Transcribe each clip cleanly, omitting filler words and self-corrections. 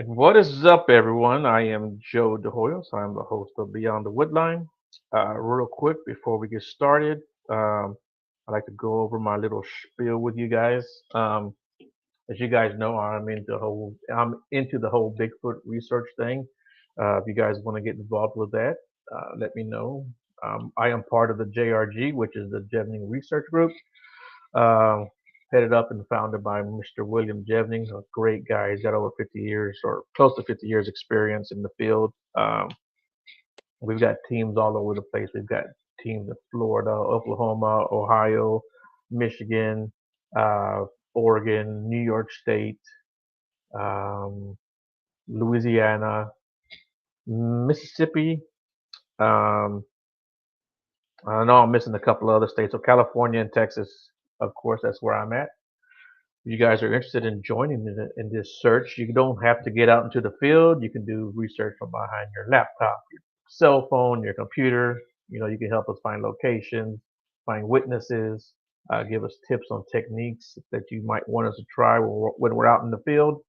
What is up, everyone? I am Joe DeHoyos. I'm the host of Beyond the Woodline. Real quick, before we get started, I'd like to go over my little spiel with you guys. As you guys know, I'm into the whole Bigfoot research thing. If you guys want to get involved with that, let me know. I am part of the JRG, which is the Jevning Research Group, uh, headed up and founded by Mr. William Jevning, a great guy. He's got over 50 years or close to 50 years experience in the field. We've got teams all over the place. We've got teams in Florida, Oklahoma, Ohio, Michigan, uh, Oregon, New York State, um, Louisiana, Mississippi. Um, I know I'm missing a couple of other states. So California and Texas, of course, that's where I'm at. You guys are interested in joining in this search, you don't have to get out into the field. You can do research from behind your laptop, your cell phone, your computer. You can help us find locations, find witnesses, give us tips on techniques that you might want us to try when we're out in the field.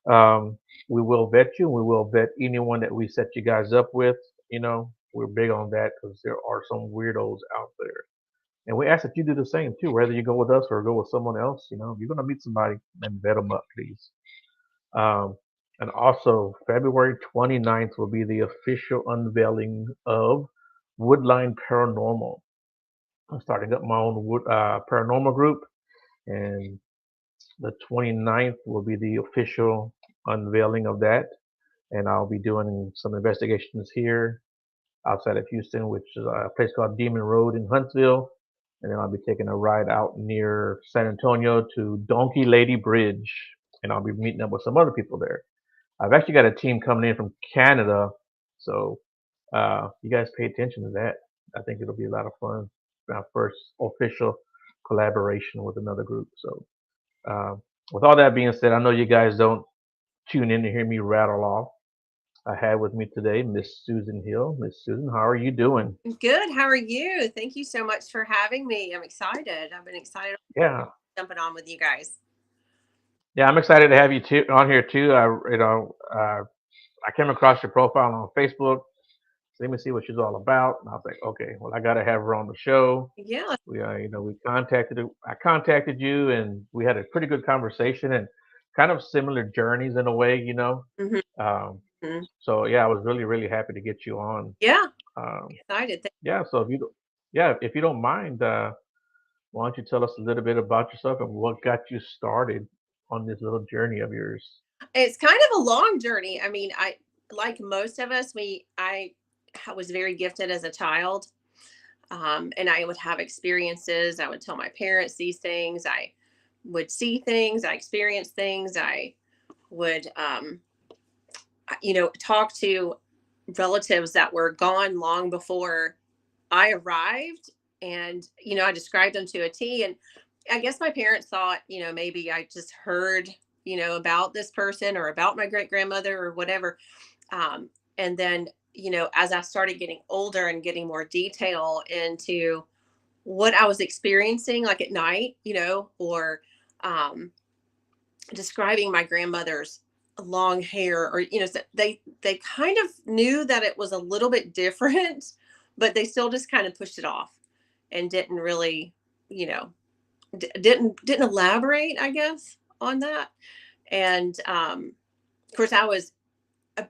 Um, we will vet you. We will vet anyone that we set you guys up with. We're big on that because there are some weirdos out there. And we ask that you do the same too, whether you go with us or go with someone else. You're going to meet somebody and vet them up, please. Um, and also, February 29th will be the official unveiling of Woodline Paranormal. I'm starting up my own paranormal group, and the 29th will be the official unveiling of that. And I'll be doing some investigations here outside of Houston, which is a place called Demon Road in Huntsville. And then I'll be taking a ride out near San Antonio to Donkey Lady Bridge. And I'll be meeting up with some other people there. I've actually got a team coming in from Canada. So you guys pay attention to that. I think it'll be a lot of fun. My first official collaboration with another group. So uh, with all that being said, I know you guys don't tune in to hear me rattle off. I had with me today Miss Susan Hill. Miss Susan, how are you doing? Good. How are you? Thank you so much for having me. I'm excited. I've been excited Yeah, jumping on with you guys. yeah, I'm excited to have you on here too. I came across your profile on Facebook. So let me see what she's all about. And I was like, okay, well, I got to have her on the show. Yeah. We contacted. I contacted you, and we had a pretty good conversation and kind of similar journeys in a way. hmm Um, hmm so yeah, I was really, really happy to get you on. Yeah. Um, Excited. yeah, so if you don't mind, why don't you tell us a little bit about yourself and what got you started on this little journey of yours? It's kind of a long journey. I mean, I like most of us. I was very gifted as a child, and I would have experiences. I would tell my parents these things. I would see things. I experienced things. I would, talk to relatives that were gone long before I arrived. And, I described them to a T. And I guess my parents thought, maybe I just heard, about this person or about my great grandmother or whatever. Um, and then, as I started getting older and getting more detail into what I was experiencing, like at night, or um, describing my grandmother's long hair, or so they kind of knew that it was a little bit different, but they still just kind of pushed it off and didn't really, you know didn't elaborate, I guess, on that. And of course, I was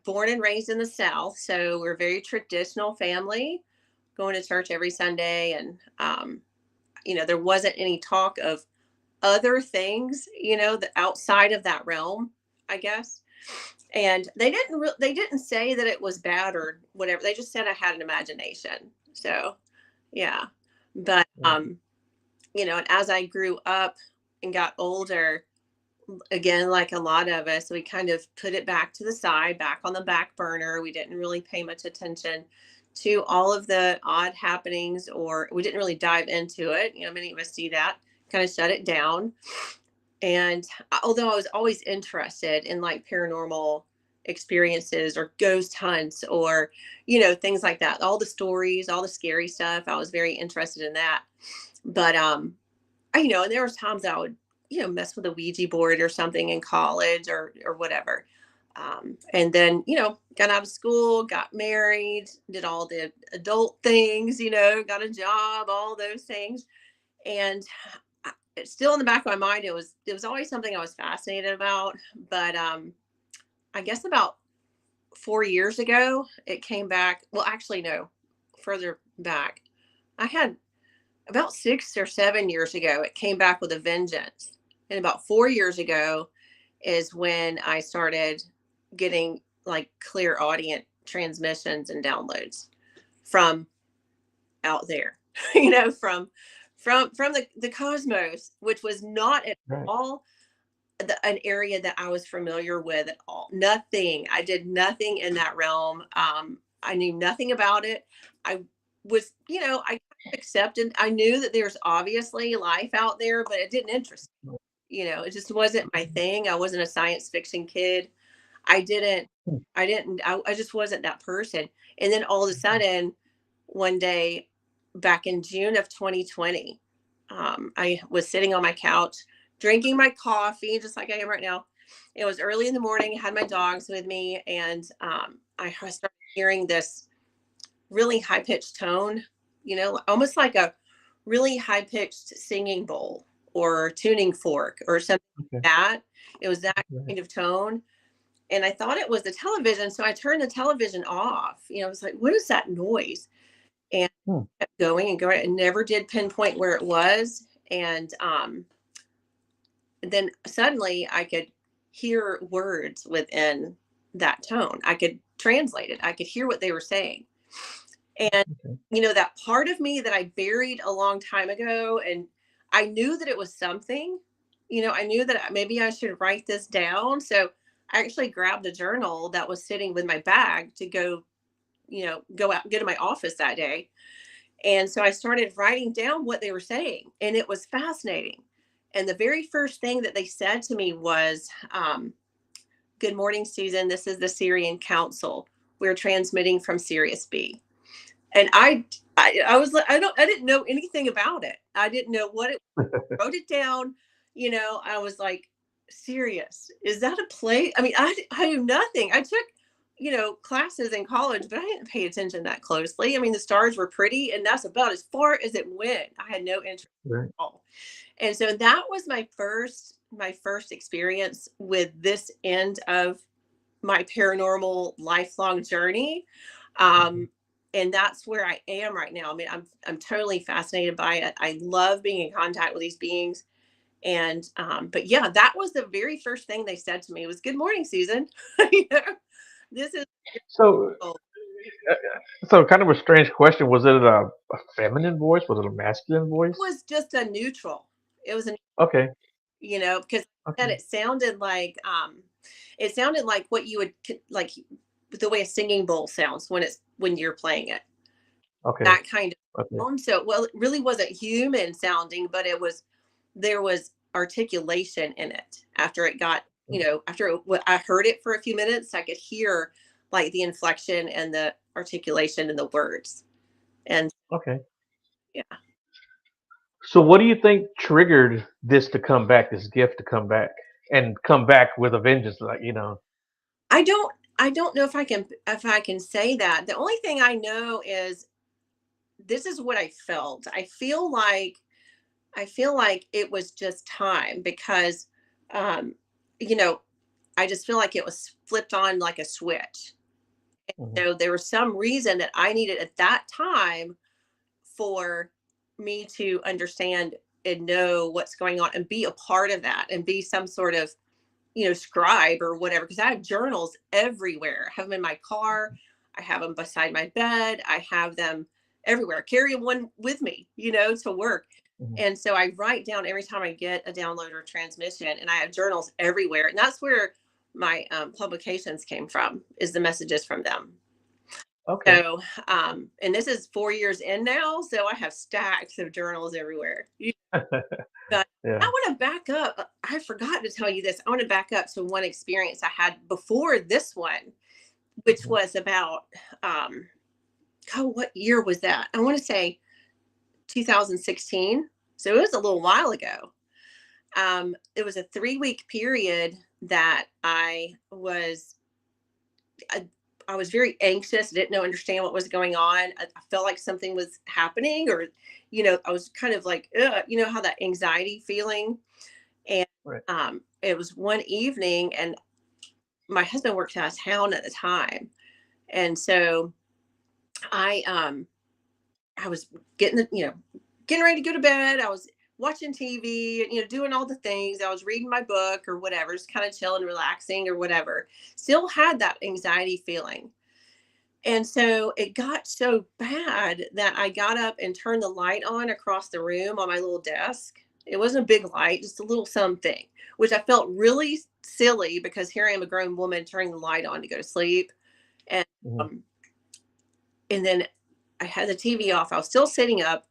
born and raised in the South, so we're a very traditional family, going to church every Sunday. And there wasn't any talk of other things, the outside of that realm, I guess. And they didn't say that it was bad or whatever. They just said I had an imagination. So, yeah. But and as I grew up and got older, again, like a lot of us, we kind of put it back to the side, back on the back burner. We didn't really pay much attention to all of the odd happenings, or we didn't really dive into it. Many of us do that, kind of shut it down. And although I was always interested in like paranormal experiences or ghost hunts or, things like that, all the stories, all the scary stuff, I was very interested in that. But, and there was times I would, mess with a Ouija board or something in college or whatever. And then, got out of school, got married, did all the adult things, got a job, all those things. And it's still in the back of my mind. It was always something I was fascinated about. But I guess about 4 years ago, it came back. Well, actually, no, further back. I had about 6 or 7 years ago, it came back with a vengeance. And about 4 years ago is when I started getting like clear audience transmissions and downloads from out there, from the cosmos, which was not at Right. all an area that I was familiar with at all. Nothing. I did nothing in that realm. I knew nothing about it. I was, I accepted. I knew that there's obviously life out there, but it didn't interest me. It just wasn't my thing. I wasn't a science fiction kid. I didn't. Hmm. I just wasn't that person. And then all of a sudden, one day, back in June of 2020, I was sitting on my couch drinking my coffee, just like I am right now. It was early in the morning, had my dogs with me, and I started hearing this really high pitched tone, almost like a really high pitched singing bowl or tuning fork or something Okay. like that. It was that Right. kind of tone. And I thought it was the television. So I turned the television off. I was like, what is that noise? And Hmm. kept going and going. I never did pinpoint where it was. And then suddenly I could hear words within that tone. I could translate it. I could hear what they were saying. And, Okay. that part of me that I buried a long time ago, and I knew that it was something, I knew that maybe I should write this down. So I actually grabbed a journal that was sitting with my bag to go out, go to my office that day. And so I started writing down what they were saying, and it was fascinating. And the very first thing that they said to me was, "Good morning, Susan. This is the Syrian Council. We're transmitting from Sirius B." And I was like, I didn't know anything about it. I didn't know what it. Wrote it down. I was like, serious? Is that a play? I mean, I knew nothing. I took classes in college, but I didn't pay attention that closely. I mean, the stars were pretty, and that's about as far as it went. I had no interest Right. at all. And so that was my first experience with this end of my paranormal lifelong journey. Mhm. Um, and that's where I am right now. I mean, I'm totally fascinated by it. I love being in contact with these beings. And but yeah, that was the very first thing they said to me was, "Good morning, Susan." you know, this is So, oh, kind of a strange question. Was it a feminine voice? Was it a masculine it voice? was just a neutral. It was a Okay. because Okay. that it sounded like what you would like the way a singing bowl sounds when you're playing it, Okay. that kind of Okay. tone. So, well, it really wasn't human sounding, but there was articulation in it. After it got, I heard it for a few minutes, I could hear like the inflection and the articulation in the words. And Okay. yeah, So, what do you think triggered this to come back? This gift to come back with a vengeance? I don't, I don't know if I can say that. The only thing I know is this is what I felt. I feel like it was just time because, um, you know, I just feel like it was flipped on like a switch. Hmm. So there was some reason that I needed at that time for me to understand and know what's going on and be a part of that and be some sort of, scribe or whatever. Because I have journals everywhere. I have them in my car. I have them beside my bed. I have them everywhere. I carry one with me, to work. Hmm. And so I write down every time I get a download or transmission, and I have journals everywhere. And that's where my publications came from, is the messages from them. Okay. So, and this is 4 years in now, so I have stacks of journals everywhere. But I Yeah. want to back up. I forgot to tell you this. I want to back up to one experience I had before this one, which Hmm. was about, um, what year was that? I want to say 2016. So it was a little while ago. It was a 3-week period that I was. I, I was very anxious, didn't know understand what was going on. I felt like something was happening, or I was kind of like, ugh, how that anxiety feeling. And Right. it was one evening, and my husband worked out of town at the time, and so I I was getting getting ready to go to bed. I was watching TV, doing all the things. I was reading my book or whatever, just kind of chilling, relaxing or whatever. Still had that anxiety feeling. And so it got so bad that I got up and turned the light on across the room on my little desk. It wasn't a big light, just a little something, which I felt really silly because here I am, a grown woman, turning the light on to go to sleep. And Mhm. um, and then I had the TV off. I was still sitting up,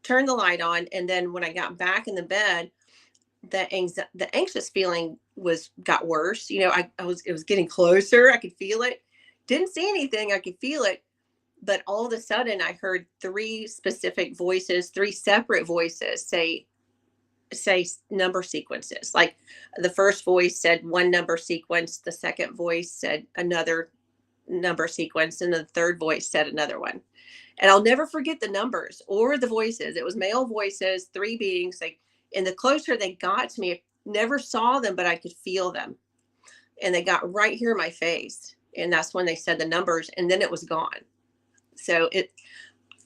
turned the light on, and then when I got back in the bed, the anxious feeling was got worse. I was it was getting closer. I could feel it. Didn't see anything. I could feel it, but all of a sudden I heard three specific voices, three separate voices say number sequences. Like the first voice said one number sequence, the second voice said another number sequence, and the third voice said another one. And I'll never forget the numbers or the voices. It was male voices, three beings. Like, and the closer they got to me, I never saw them, but I could feel them. And they got right here in my face. And that's when they said the numbers, and then it was gone. So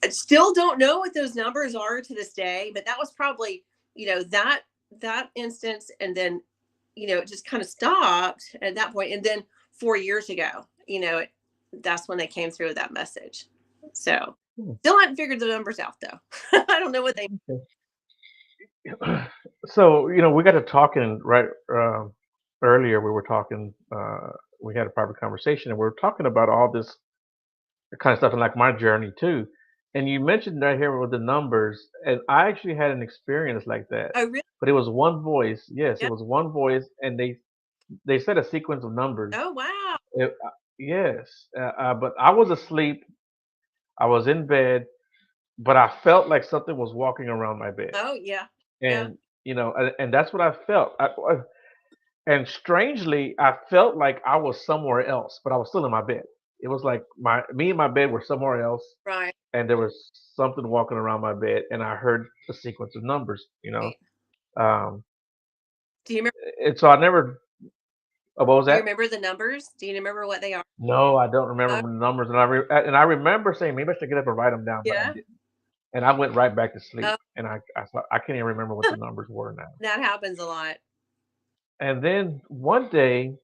I still don't know what those numbers are to this day, but that was probably, that instance. And then, it just kind of stopped at that point. And then 4 years ago, that's when they came through with that message. So Hmm. still hadn't figured the numbers out though. I don't know what they. Okay. So, we got to talking right earlier. We were talking. We had a private conversation, and we were talking about all this kind of stuff and like my journey too. And you mentioned right here with the numbers, and I actually had an experience like that. Oh really? But it was one voice. Yes, it Yeah. was one voice, and they said a sequence of numbers. Oh wow. Yes, but I was asleep. I was in bed, but I felt like something was walking around my bed, Oh yeah. Yeah. and and that's what I felt. And strangely, I felt like I was somewhere else, but I was still in my bed. It was like me and my bed were somewhere else, Right. and there was something walking around my bed, and I heard a sequence of numbers. Right. Um, Do you remember? and so I never. What was Do you that? remember the numbers? Do you remember what they are? No, I don't Oh remember the numbers, and I remember saying maybe I should get up and write them down, but I yeah. didn't. And I went right back to sleep, Oh, and I can't even remember what the numbers were now. that happens a lot. And then one day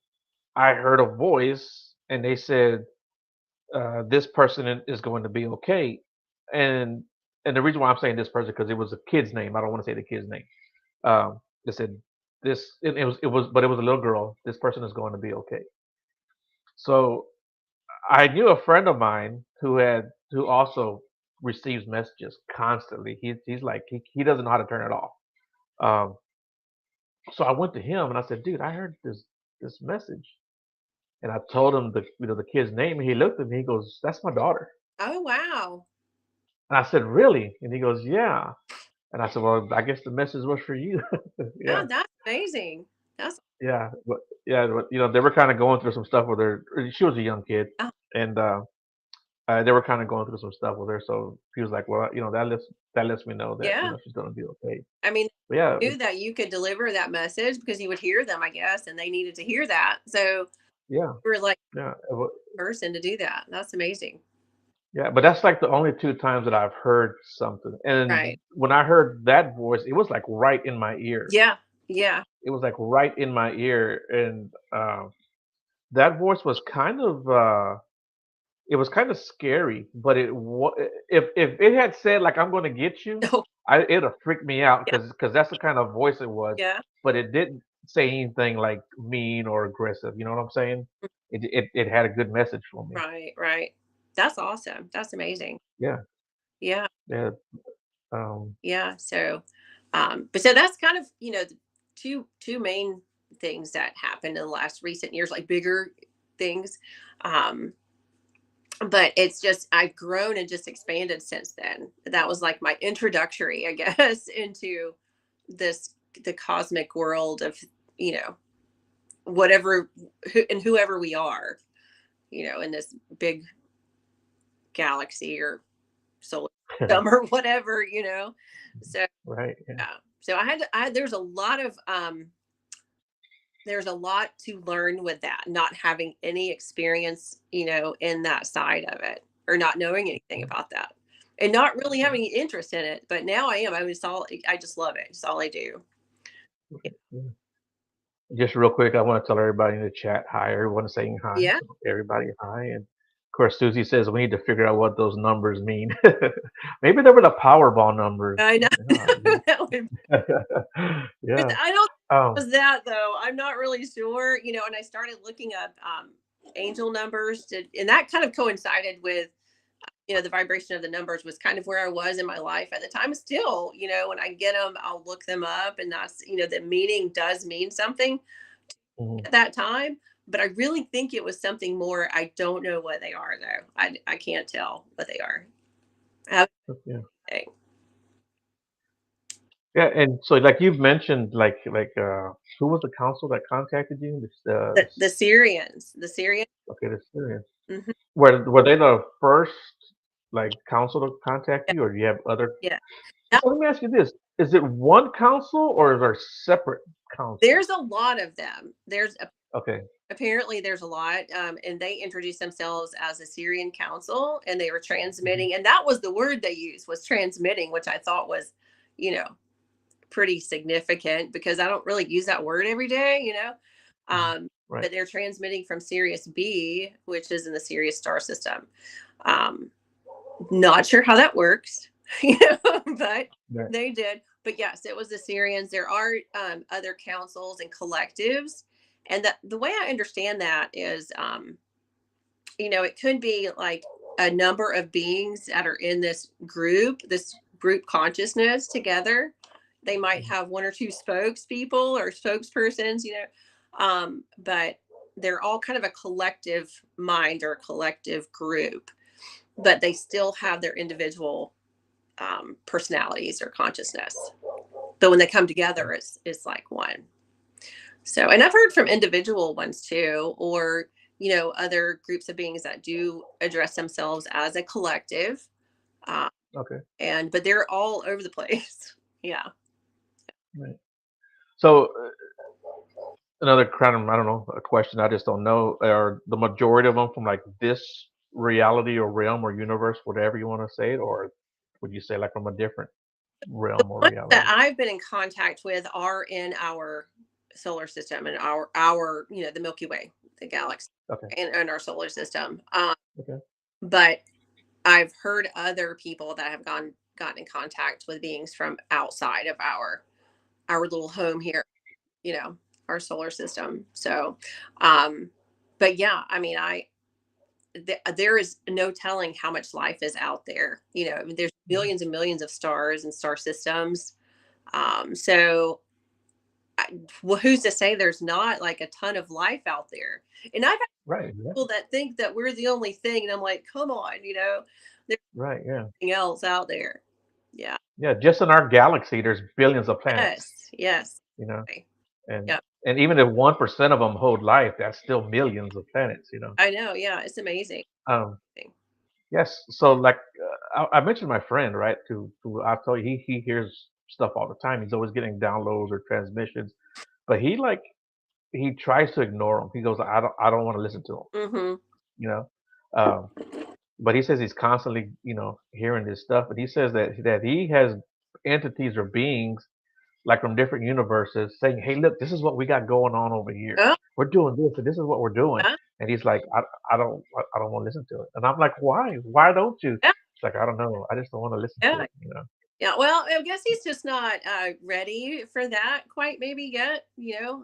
I heard a voice, and they said, "This person is going to be okay." And the reason why I'm saying this person because it was a kid's name. I don't want to say the kid's name. They said this. But it was a little girl. This person is going to be okay. So I knew a friend of mine who also receives messages constantly. He's like he doesn't know how to turn it off. Um, so I went to him and I said, "Dude, I heard this message." And I told him the kid's name, and he looked at me. He goes, "That's my daughter." Oh wow. And I said, "Really?" And he goes, "Yeah." And I said, "Well, I guess the message was for you." Yeah, Yeah, that's amazing. That's yeah, but yeah, but, they were kind of going through some stuff with her. She was a young kid, oh, and they were kind of going through some stuff with her. So he was like, "Well, that lets me know that yeah. she's gonna be okay." I mean, But yeah, knew that you could deliver that message because you would hear them, I guess, and they needed to hear that. So yeah, you were like yeah. the person to do that. That's amazing. Yeah, but that's like the only 2 times that I've heard something, Right. and when I heard that voice, it was, like, right in my ear. Yeah. Yeah. It was, like, right in my ear, and, that voice was it was kinda scary, but if it had said, like, "I'm gonna get you," Oh, it'd have freaked me out yeah. because that's the kind of voice it was, Yeah. but it didn't say anything, like, mean or aggressive, you know what I'm saying? It had a good message for me. Right. Right. That's awesome. That's amazing. Yeah, Yeah. yeah, um, Yeah. So, but so that's kind of, the two main things that happened in the last recent years, like bigger things. Um, but it's just I've grown and just expanded since then. That was like my introductory, I guess, into this the cosmic world of you know whatever and whoever we are. in this big galaxy or solar system or whatever. So Right. Yeah. yeah. So there's a lot to learn with that, not having any experience, in that side of it, or not knowing anything Yeah. about that, and not really Yeah. having any interest in it. But now I am. I just love it. It's all I do. Okay. Yeah. Just real quick, I want to tell everybody in the chat hi. Everyone's saying hi. Yeah, So everybody hi. And of course, Susie says we need to figure out what those numbers mean. Maybe they were the Powerball numbers. I know. Yeah. That would, but Yeah. I don't think it Um, was that though. I'm not really sure. And I started looking up angel numbers, and that kind of coincided with the vibration of the numbers was kind of where I was in my life at the time. Still, when I get them, I'll look them up, and that's the meaning does mean something mhm. at that time. But I really think it was something more. I don't know what they are though. I can't tell what they are. I have Yeah. anything. Yeah. And so, like you've mentioned, who was the council that contacted you? The Syrians, the Syrians. Okay, the Syrians. Hmm. Were they the first like council to contact Yeah, you, or do you have other? yeah. Now, So let me ask you this: is it one council or is there separate councils? there's a lot of them. Okay. Apparently there's a lot, and they introduced themselves as a Syrian council, and they were Hmm. transmitting, and that was the word they used, was transmitting, which I thought was you know pretty significant, because I don't really use that word every day. Hmm. um, Right. but they're transmitting from Sirius B, which is in the Sirius star system. um, Not sure how that works, but Right. they did. But yes, it was the Syrians. There are other councils and collectives, and the way I understand that is, it could be like a number of beings that are in this group consciousness together. They might Mhm. have one or two spokespeople or spokespersons, but they're all kind of a collective mind or a collective group, but they still have their individual personalities or consciousness. But when they come Okay. together, it's like one. So, and I've heard from individual ones too, or other groups of beings that do address themselves as a collective, uh, Okay. and but they're all over the place. Yeah. Right. So another kind of, I don't know, a question I just don't know: are the majority of them from like this reality or realm or universe, whatever you want to say it, or would you say like from a different realm or Ones that reality? I've been in contact with are in our solar system, and our the Milky Way, the galaxy, Okay. and our solar system. Okay. But I've heard other people that have gotten in contact with beings from outside of our little home here, you know, our solar system. So, um, but yeah, I mean, there is no telling how much life is out there. I mean, there's Mhm. millions and millions of stars and star systems. So, well, who's to say there's not like a ton of life out there? And I've had Right. Yeah. people that think that we're the only thing, and I'm like, come on, there's Right. Yeah. nothing else out there. Yeah. Yeah. Just in our galaxy, there's billions of planets. Yes. Yes. You know, Right. and Yeah. and even if 1% of them hold life, that's still millions of planets. I know. Yeah. It's amazing. Um, yes. So like I mentioned my friend, right? Who I told you he hears stuff all the time. He's always getting downloads or transmissions, but he tries to ignore them. He goes, I don't want to listen to them. Mm-hmm. You know. Um, but he says he's constantly, hearing this stuff. But he says that he has entities or beings like from different universes saying, "Hey, look, this is what we got going on over here. Oh, We're doing this, and this is what we're doing." yeah. And he's like, "I don't want to listen to it." And I'm like, "Why? Why don't you?" Yeah. It's like, "I don't know. I just don't want to listen to Yeah. it." Yeah. Well, I guess he's just not ready for that quite, maybe yet. Yeah.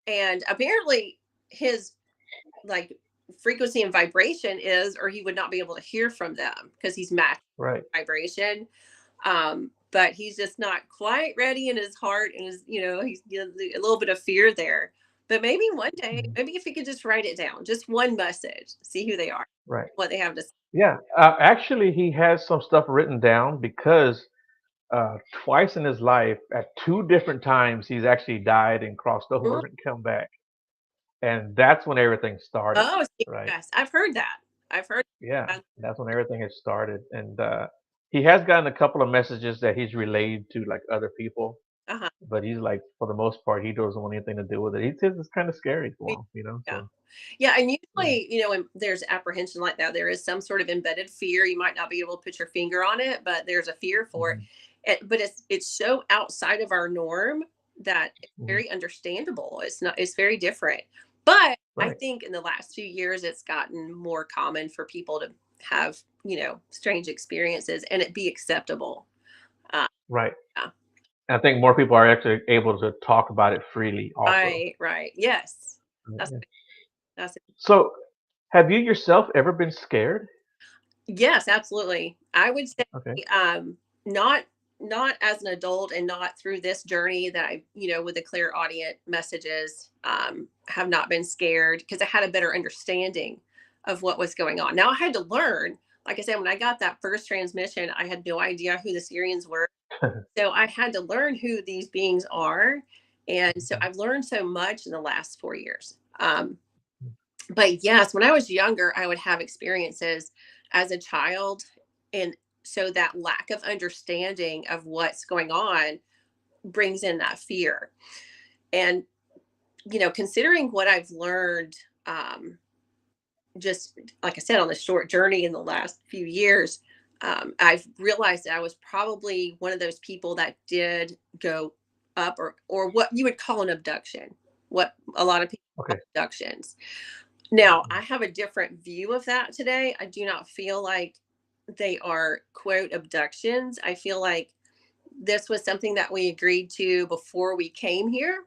And apparently his like frequency and vibration is, or he would not be able to hear from them because he's matched Right. vibration. But he's just not quite ready in his heart, and he's a little bit of fear there. But maybe one day, Mhm. maybe if he could just write it down, just one message, see who they are, Right. what they have to say. Yeah. Actually, he has some stuff written down because twice in his life, at two different times, he's actually died and crossed over and come back. and that's when everything started, Oh, right? yes, I've heard that. I've heard Yeah, that. that's when everything has started, and he has gotten a couple of messages that he's relayed to like other people, Uh-huh. but he's like, for the most part, he doesn't want anything to do with it. He says it's kind of scary for him, you know. Yeah. So Yeah, and yeah. usually, when there's apprehension like that, there is some sort of embedded fear. You might not be able to put your finger on it, but there's a fear for it. Hmm. But it's so outside of our norm that it's Hmm. very understandable. It's very different. But I Right, think in the last few years it's gotten more common for people to have, strange experiences and it be acceptable. Uh, right. yeah. I think more people are actually able to talk about it freely, also. Right, right. Yes. That's Yeah. that's So, have you yourself ever been scared? Yes, absolutely. I would say, Okay. not not as an adult and not through this journey that I, with the clear audience messages, have not been scared because I had a better understanding of what was going on. Now I had to learn, like I said, when I got that first transmission, I had no idea who the Syrians were. So I had to learn who these beings are. And so I've learned so much in the last 4 years. But yes, when I was younger, I would have experiences as a child. And so that lack of understanding of what's going on brings in that fear. And, considering what I've learned, just like I said, on the short journey in the last few years, I've realized that I was probably one of those people that did go up or what you would call an abduction, what a lot of people call Okay. abductions. Now, Mhm. I have a different view of that today. I do not feel like they are, quote, abductions. I feel like this was something that we agreed to before we came here,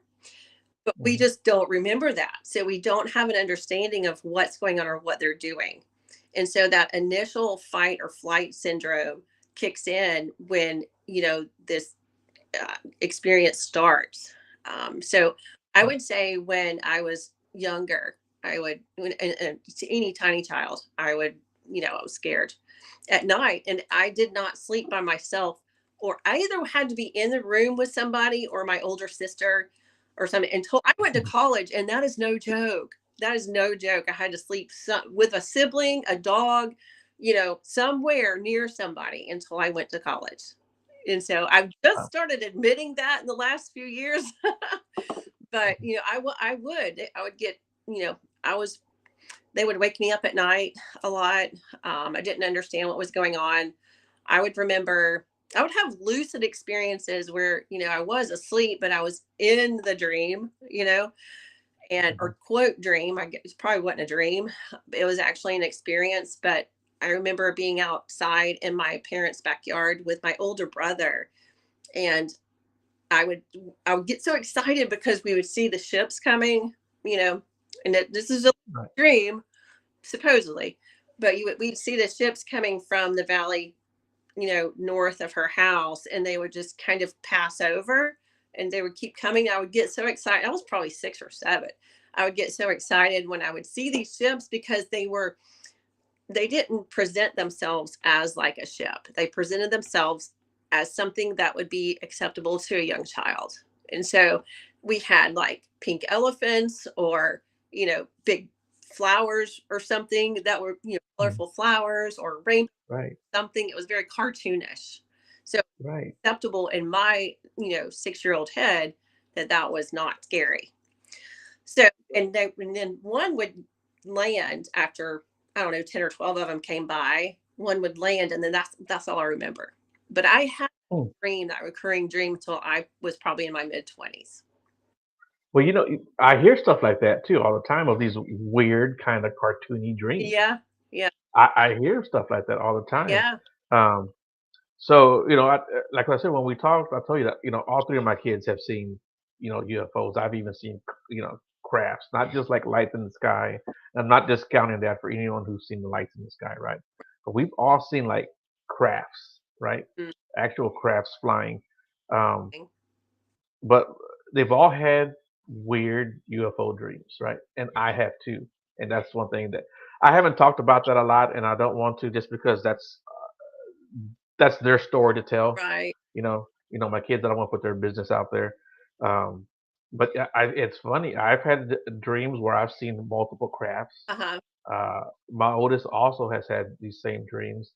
but we Mhm. just don't remember that. So we don't have an understanding of what's going on or what they're doing. And so that initial fight or flight syndrome kicks in when, this experience starts. So I Right. would say when I was younger, I would, to any tiny child, I was scared at night and I did not sleep by myself, or I either had to be in the room with somebody or my older sister or something until I went to Mhm. college. And that is no joke. That is no joke. I had to sleep with a sibling, a dog, somewhere near somebody until I went to college. And so I've just Wow. started admitting that in the last few years. But Mhm. I would get, you know, I was they would wake me up at night a lot. I didn't understand what was going on. I would remember I would have lucid experiences where, I was asleep, but I was in the dream, and Mhm. or quote dream. I guess it probably wasn't a dream. It was actually an experience. But I remember being outside in my parents' backyard with my older brother, and I would I would get so excited because we would see the ships coming, you know, and this is a Right. dream supposedly, but we'd see the ships coming from the valley, north of her house, and they would just kind of pass over, and they would keep coming. I would get so excited. I was probably 6 or 7. I would get so excited when I would see these ships because they didn't present themselves as like a ship. They presented themselves as something that would be acceptable to a young child. And so we had like pink elephants or, big flowers or something that were, Mhm. colorful flowers or rainbow Right. something. It was very cartoonish. So Right. acceptable in my, 6-year-old head that was not scary. So, and then one would land after, I don't know, 10 or 12 of them came by. One would land, and then that's all I remember. But I had Mm. that recurring dream until I was probably in my mid-20s. Well, I hear stuff like that too all the time of these weird kind of cartoony dreams. Yeah. Yeah. I hear stuff like that all the time. Yeah. Um, so, like I said, when we talked, I told you that, all three of my kids have seen, UFOs. I've even seen, crafts, not just like lights in the sky. I'm not discounting that for anyone who's seen the lights in the sky, right? But we've all seen like crafts, right? Mm. Actual crafts flying. Um, but they've all had weird UFO dreams, right? And I have too. And that's one thing that I haven't talked about that a lot, and I don't want to just because that's their story to tell. Right. My kids, I don't want to put their business out there. Um, but yeah, it's funny. I've had dreams where I've seen multiple crafts. Uh-huh. My oldest also has had these same dreams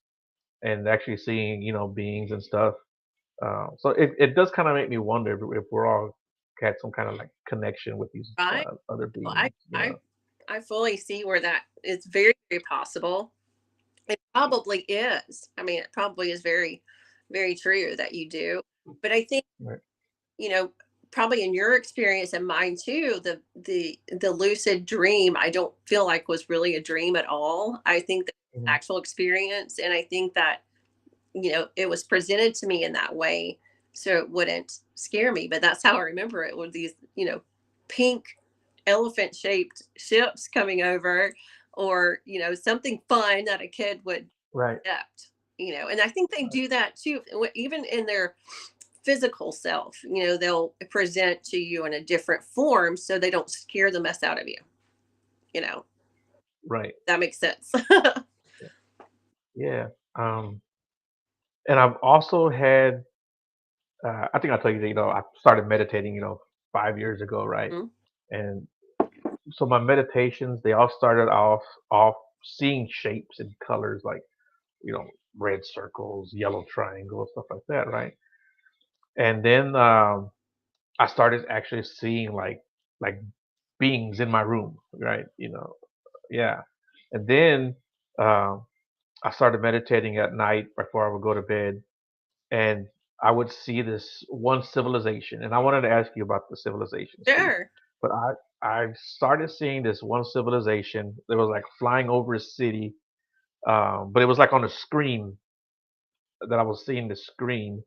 and actually seeing, beings and stuff. So it does kind of make me wonder if we're all had some kind of like connection with these Right. other Well, beings. I fully see where that is very, very possible. It probably is. I mean, it probably is very, very true that you do. But I think, Right. you know, probably in your experience and mine too, the lucid dream, I don't feel like was really a dream at all. I think that Mhm. actual experience, and I think that it was presented to me in that way so it wouldn't scare me. But that's how I remember it, with these, pink elephant shaped ships coming over, or, something fun that a kid would Right. accept, and I think they do that too, even in their physical self. They'll present to you in a different form so they don't scare the mess out of you. You know, Right. that makes sense. Yeah. Um, and I've also had. I think I told you that I started meditating 5 years ago, right? Mhm. And so my meditations they all started off seeing shapes and colors like you know red circles, yellow triangles, stuff like that, right? And then I started actually seeing like beings in my room, right? Yeah. And then um, I started meditating at night before I would go to bed, and I would see this one civilization. And I wanted to ask you about the civilizations too, Sure. but I started seeing this one civilization that was like flying over a city, but it was like on a screen that I was seeing the screen,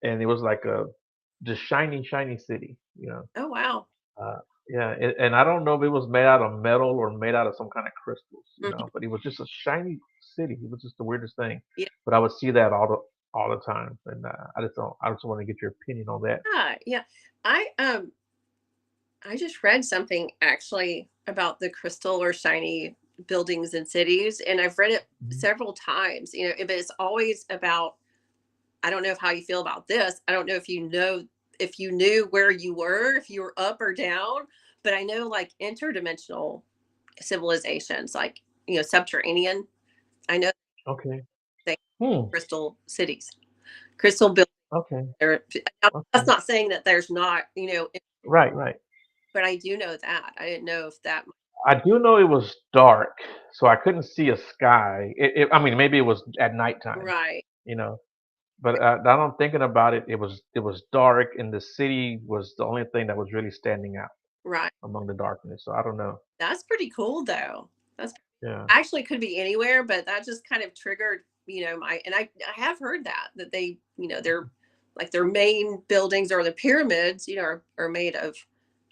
and it was like a just shiny city, Oh, wow. Uh, yeah, and I don't know if it was made out of metal or made out of some kind of crystals, Mhm. but it was just a shiny city. It was just the weirdest thing. Yeah. But I would see that all the time, and I just want to get your opinion on that. Yeah. I um I just read something actually about the crystal or shiny buildings in cities, and I've read it Mhm. several times. If it's always about, I don't know how you feel about this. I don't know if you knew where you were, if you were up or down, but I know like interdimensional civilizations, like, subterranean. I know Okay. they Hmm. crystal cities, crystal buildings. Okay. That's Okay. not saying that there's not, Right. Right. but I do know that. I didn't know if that. I do know it was dark, so I couldn't see a sky. I mean, maybe it was at nighttime, Right, you know. But now I'm thinking about it, it was dark, and the city was the only thing that was really standing out right. among the darkness. So I don't know. That's pretty cool though. That's Yeah. actually could be anywhere, but that just kind of triggered, and I have heard that they, they're like their main buildings or the pyramids, are made of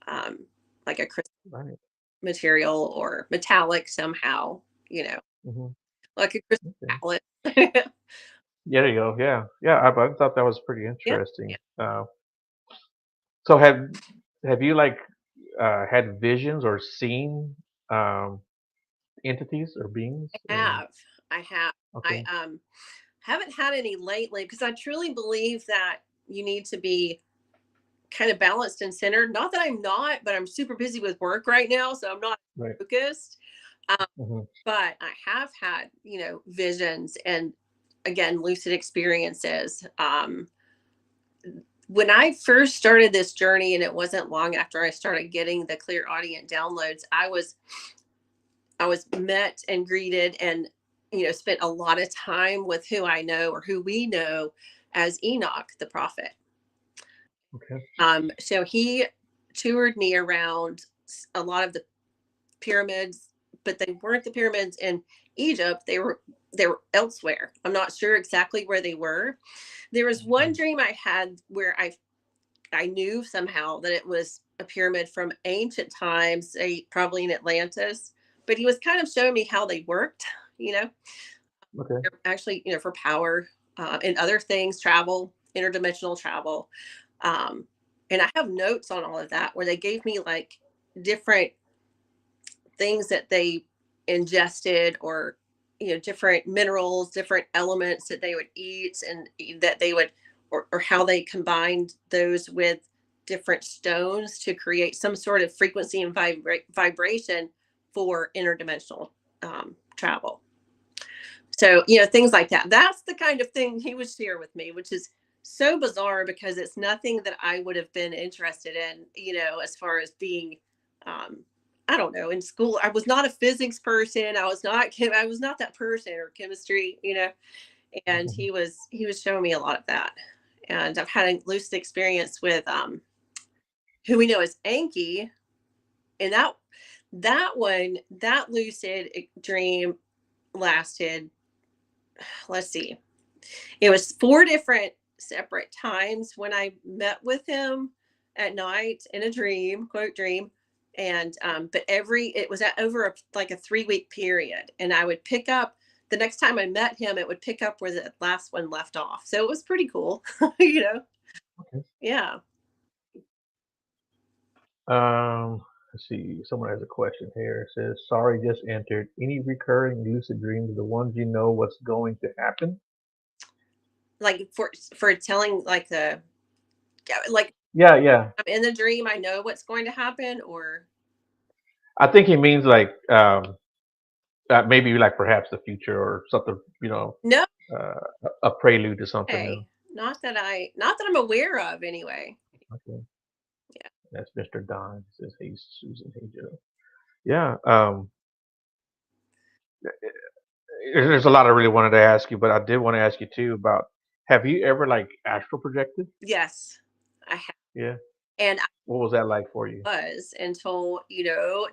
um like a crystal Right. material or metallic somehow, Mhm. like a crystal Okay. palette. Yeah, there you go. Yeah. Yeah, I thought that was pretty Yeah, interesting. So have you like had visions or seen um entities or beings I have. I have. I okay. haven't had any lately because I truly believe that you need to be kind of balanced and centered. Not that I'm not, but I'm super busy with work right now, so I'm not Right. focused. Um, Mhm. but I have had, visions and, again, lucid experiences. When I first started this journey, and it wasn't long after I started getting the clear audience downloads, I was met and greeted, and, spent a lot of time with who I know, or who we know as Enoch the prophet. Okay. So he toured me around a lot of the pyramids, but they weren't the pyramids in Egypt. They were elsewhere. I'm not sure exactly where they were. There was one Mhm. dream I had where I knew somehow that it was a pyramid from ancient times, probably in Atlantis. But he was kind of showing me how they worked. You know, Okay. They're actually, for power, and other things, travel, interdimensional travel. Um, and I have notes on all of that where they gave me like different things that they ingested, or, different minerals, different elements that they would eat, and that they would, or how they combined those with. different stones to create some sort of frequency and vibration for interdimensional travel. So, things like that. That's the kind of thing he would share with me, which is so bizarre because it's nothing that I would have been interested in, as far as being, um, I don't know, in school. I was not a physics person. I was not that person, or chemistry. And Mhm. he was showing me a lot of that. And I've had a lucid experience with who we know as Anki, and that lucid dream lasted, let's see, it was 4 different separate times when I met with him at night in a dream, quote dream. And but it was at over like a 3-week period, and I would pick up the next time I met him, it would pick up where the last one left off. So it was pretty cool, you know. Okay. Yeah. Let's see. Someone has a question here. It says, "Sorry, just entered. Any recurring lucid dreams? The ones you know what's going to happen?" Like for telling like the yeah, like Yeah, yeah. I'm in the dream, I know what's going to happen, or I think he means like maybe like perhaps the future or something. no Uh, a prelude to something way. new. Not that I'm aware of anyway. Okay, Yeah. that's Mr. Don. He says, "Hey Susan, hey Joe." Yeah. There's a lot I really wanted to ask you, but I did want to ask you too about, have you ever like astral projected? Yes. I have. Yeah. And What was that like for you? was until,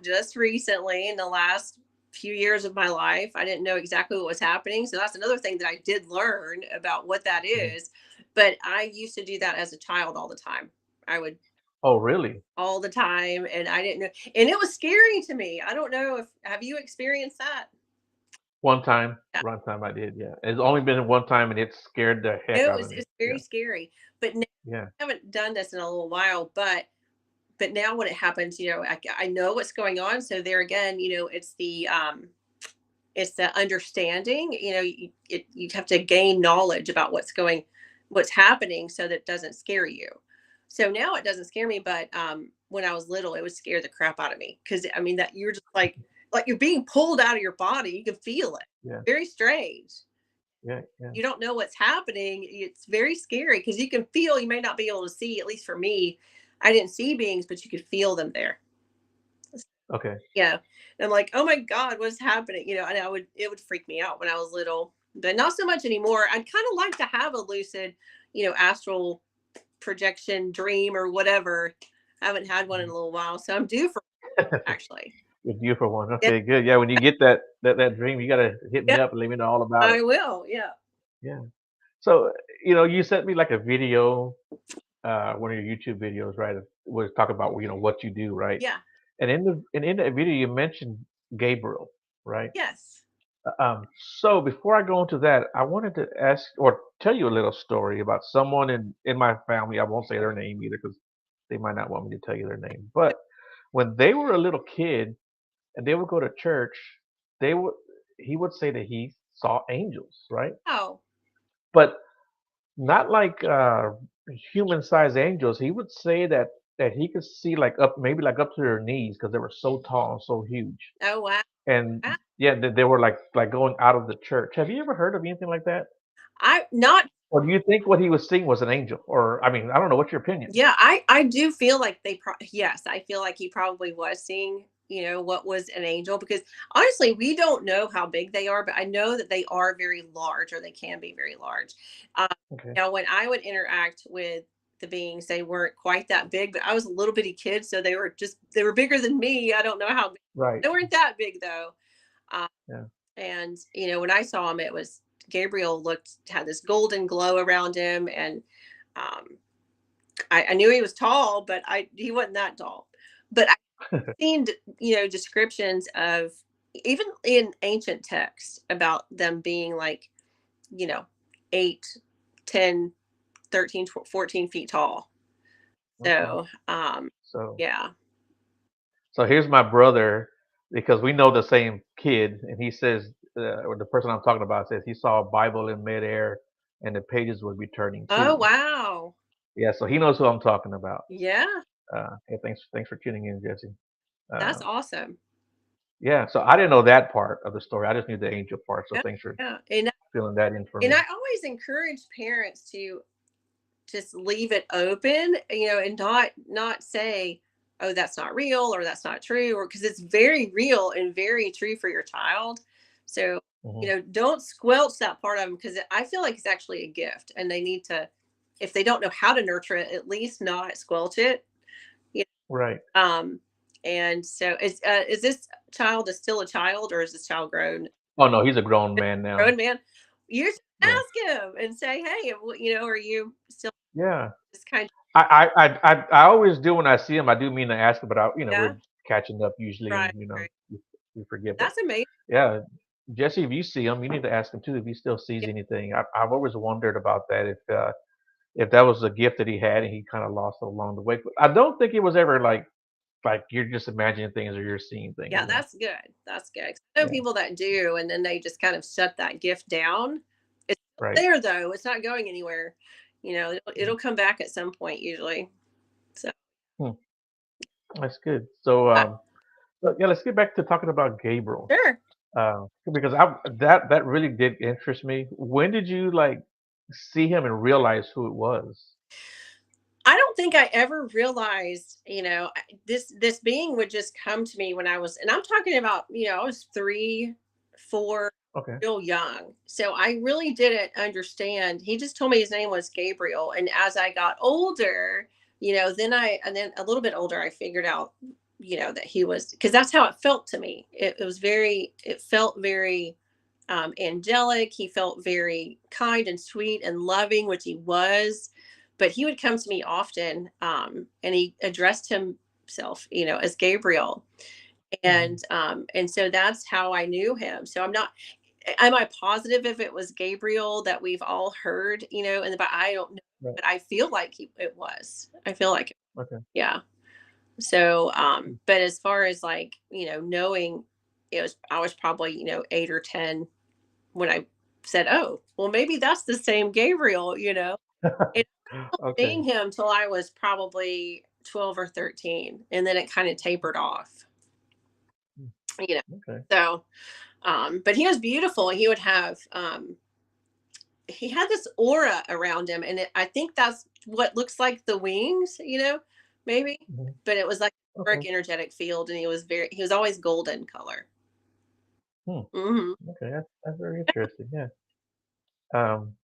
just recently in the last few years of my life. I didn't know exactly what was happening. So that's another thing that I did learn about what that Mhm. is. But I used to do that as a child all the time. I would Oh, really? all the time, and I didn't know, and it was scary to me. I don't know if have you experienced that? Yeah. One time I did. Yeah, it's only been one time, and it scared the heck out of me. It's Yeah, very scary. But now yeah, I haven't done this in a little while, but now when it happens, I know what's going on. So there again, it's the understanding. You have to gain knowledge about what's happening so that it doesn't scare you. So now it doesn't scare me, but when I was little, it would scare the crap out of me because I mean that you're just like you're being pulled out of your body. You can feel it. yeah, Very strange. yeah, yeah. You don't know what's happening. It's very scary because you can feel. You may not be able to see. At least for me, I didn't see beings, but you could feel them there. Okay. Yeah. And I'm like, oh my God, what's happening? And it would freak me out when I was little, but not so much anymore. I'd kind of like to have a lucid, astral projection dream or whatever. I haven't had one in Mhm. a little while. So I'm due for actually. You're due for one. Yeah. Okay, good. Yeah, when you get that dream, you gotta hit me Yeah. up and let me know all about it. I will. Yeah. Yeah. So, you sent me like a video, one of your YouTube videos, right? Was talking about what you do, right? Yeah. And in that video, you mentioned Gabriel, right? Yes. So before I go into that, I wanted to ask or tell you a little story about someone in my family. I won't say their name either because they might not want me to tell you their name. But when they were a little kid and they would go to church, they would he would say that he saw angels, right? Oh. But not like human-sized angels. He would say that he could see like up maybe like up to their knees because they were so tall and so huge. Oh wow. And Ah, yeah, they were like going out of the church. Have you ever heard of anything like that? I not Or do you think what he was seeing was an angel? Or I mean, I don't know. What's your opinion? Yeah, I do feel like yes, I feel like he probably was seeing, what was an angel because honestly, we don't know how big they are, but I know that they are very large or they can be very large. Um, Okay, Now, when I would interact with the beings, they weren't quite that big, but I was a little bitty kid, so they were bigger than me. I don't know how big. right. They weren't that big though. Um, Yeah. and when I saw him, it was Gabriel had this golden glow around him, and um, I knew he was tall, but he wasn't that tall. But I've seen, descriptions of even in ancient texts about them being like, you know, 8, 10, 13, 14 feet tall. Okay. So, So yeah. so here's my brother because we know the same kid, and he says, or the person I'm talking about says he saw a Bible in midair, and the pages would be turning Oh, too. wow. Yeah, so he knows who I'm talking about. Yeah, Yeah, thanks for tuning in, Jesse. that's Uh, awesome. yeah, so I didn't know that part of the story. I just knew the angel part. So Yeah, thanks for yeah, filling that in for and me. I always encourage parents to just leave it open, and not say, "Oh, that's not real," or "That's not true," or because it's very real and very true for your child. So, Hmm. don't squelch that part of them because I feel like it's actually a gift, and they need to, if they don't know how to nurture it, at least not squelch it. You Right. and so is this child is still a child, or is this child grown? Oh no, he's a grown man now. Grown man. You should Yeah. ask him and say, "Hey, are you still Yeah. just kind of, I always do when I see him. I do mean to ask him, but yeah, we're catching up usually, right, and right." we forget. But That's amazing. yeah, Jesse, if you see him, you need to ask him too if he still sees Yeah, anything. I've always wondered about that if that was a gift that he had and he kind of lost it along the way. But I don't think it was ever like you're just imagining things or you're seeing things. yeah, that's good. That's good. 'Cause I know Yeah. people that do, and then they just kind of shut that gift down. It's still Right. there though. It's not going anywhere. It'll come back at some point usually. So, Hmm, that's good. So uh, yeah, let's get back to talking about Gabriel. sure. Because that really did interest me. When did you like see him and realize who it was? I don't think I ever realized, this being would just come to me when I was, and I'm talking about, I was 3, 4, Okay. real young. So I really didn't understand. He just told me his name was Gabriel. And as I got older, and then a little bit older, I figured out, that he was, because that's how it felt to me. It felt very angelic. He felt very kind and sweet and loving, which he was. But he would come to me often, and he addressed himself, as Gabriel, Hmm. and so that's how I knew him. So I'm not. Am I positive if it was Gabriel that we've all heard, but I don't know. Right. But I feel like it was. I feel like, Okay. yeah. So, but as far as like, knowing, I was probably, 8 or 10 when I said, "Oh, well, maybe that's the same Gabriel," It Okay. seeing him till I was probably 12 or 13, and then it kind of tapered off, Mm, you know. okay. So, but he was beautiful. He had this aura around him, and I think that's what looks like the wings, maybe, Hmm. but it was like a Okay. dark, energetic field, and he was always golden color. Hmm. Hmm. Okay. That's very interesting. Yeah. Um,